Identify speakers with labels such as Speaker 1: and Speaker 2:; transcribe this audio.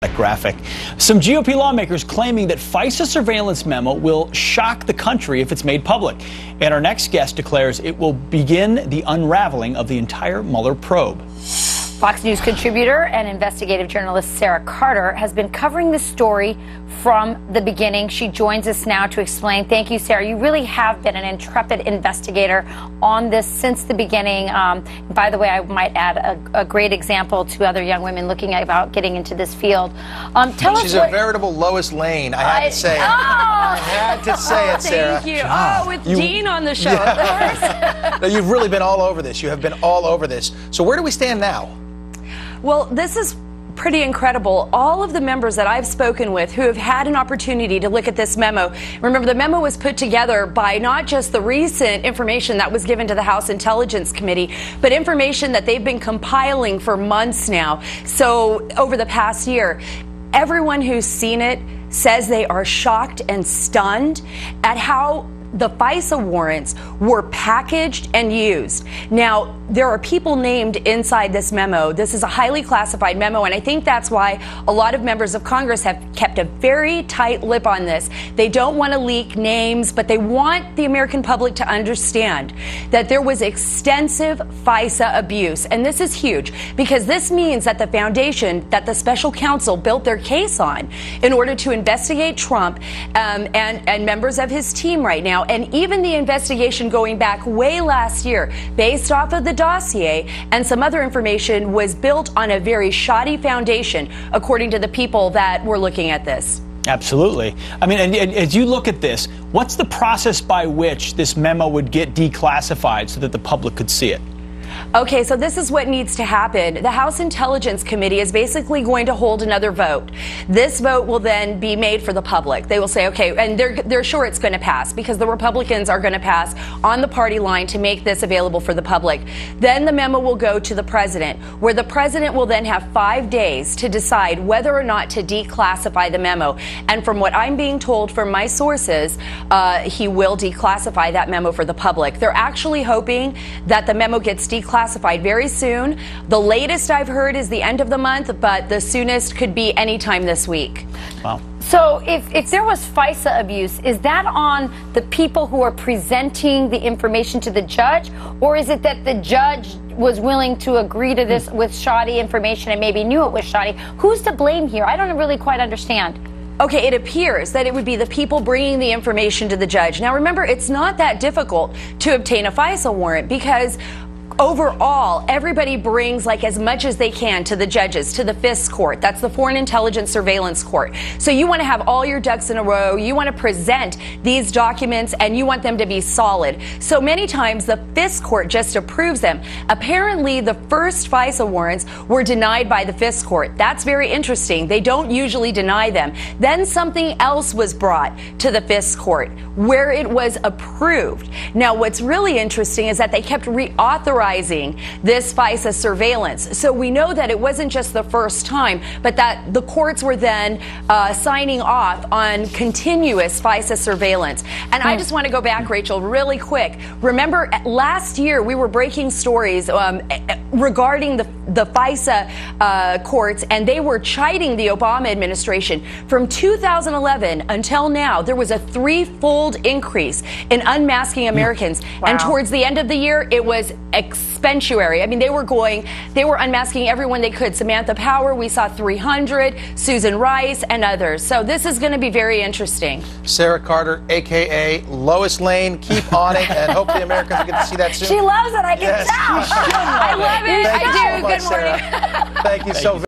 Speaker 1: That graphic. Some GOP lawmakers claiming that FISA surveillance memo will shock the country if it's made public. And our next guest declares it will begin the unraveling of the entire Mueller probe.
Speaker 2: Fox News contributor and investigative journalist Sara Carter has been covering this story from the beginning. She joins us now to explain. Thank you, Sara. You really have been an intrepid investigator on this since the beginning. By the way, I might add a great example to other young women looking about getting into this field.
Speaker 3: She's a veritable Lois Lane, I had to say it. I had to say it, Sara.
Speaker 4: Thank you. With Dean on the show, of course.
Speaker 3: No, you've really been all over this. You have been all over this. So where do we stand now?
Speaker 4: Well, this is pretty incredible. All of the members that I've spoken with who have had an opportunity to look at this memo, remember the memo was put together by not just the recent information that was given to the House Intelligence Committee, but information that they've been compiling for months now. So over the past year, everyone who's seen it says they are shocked and stunned at how the FISA warrants were packaged and used. Now, there are people named inside this memo. This is a highly classified memo, and I think that's why a lot of members of Congress have kept a very tight lip on this. They don't want to leak names, but they want the American public to understand that there was extensive FISA abuse. And this is huge because this means that the foundation that the special counsel built their case on in order to investigate Trump and members of his team right now, and even the investigation going back way last year based off of the dossier and some other information was built on a very shoddy foundation, according to the people that were looking at this.
Speaker 1: Absolutely. I mean, and as you look at this, what's the process by which this memo would get declassified so that the public could see it?
Speaker 4: Okay, so this is what needs to happen. The House Intelligence Committee is basically going to hold another vote. This vote will then be made for the public. They will say, okay, and they're sure it's going to pass because the Republicans are going to pass on the party line to make this available for the public. Then the memo will go to the president, where the president will then have 5 days to decide whether or not to declassify the memo. And from what I'm being told from my sources, he will declassify that memo for the public. They're actually hoping that the memo gets declassified very soon. The latest I've heard is the end of the month, but the soonest could be any time this week.
Speaker 1: Wow.
Speaker 2: So if there was FISA abuse, is that on the people who are presenting the information to the judge, or is it that the judge was willing to agree to this with shoddy information and maybe knew it was shoddy? Who's to blame here? I don't really quite understand.
Speaker 4: Okay, it appears that it would be the people bringing the information to the judge. Now, remember, it's not that difficult to obtain a FISA warrant because overall, everybody brings like as much as they can to the judges, to the FISA court. That's the Foreign Intelligence Surveillance Court. So you want to have all your ducks in a row. You want to present these documents and you want them to be solid. So many times the FISA court just approves them. Apparently, the first FISA warrants were denied by the FISA court. That's very interesting. They don't usually deny them. Then something else was brought to the FISA court where it was approved. Now, what's really interesting is that they kept reauthorizing this FISA surveillance. So we know that it wasn't just the first time, but that the courts were then signing off on continuous FISA surveillance. And I just want to go back, Rachel, really quick. Remember, last year we were breaking stories regarding the FISA courts, and they were chiding the Obama administration. From 2011 until now, there was a threefold increase in unmasking Americans.
Speaker 2: Wow.
Speaker 4: And towards the end of the year, it was exponentiary. I mean, they were unmasking everyone they could. Samantha Power, we saw 300, Susan Rice, and others. So this is going to be very interesting.
Speaker 3: Sara Carter, a.k.a. Lois Lane, keep on it, and hopefully Americans will get to see that soon.
Speaker 2: She loves it, I can tell.
Speaker 4: I love it.
Speaker 3: Thank you
Speaker 4: I do.
Speaker 3: so much,
Speaker 4: Good morning.
Speaker 3: Sara. Thank you so much.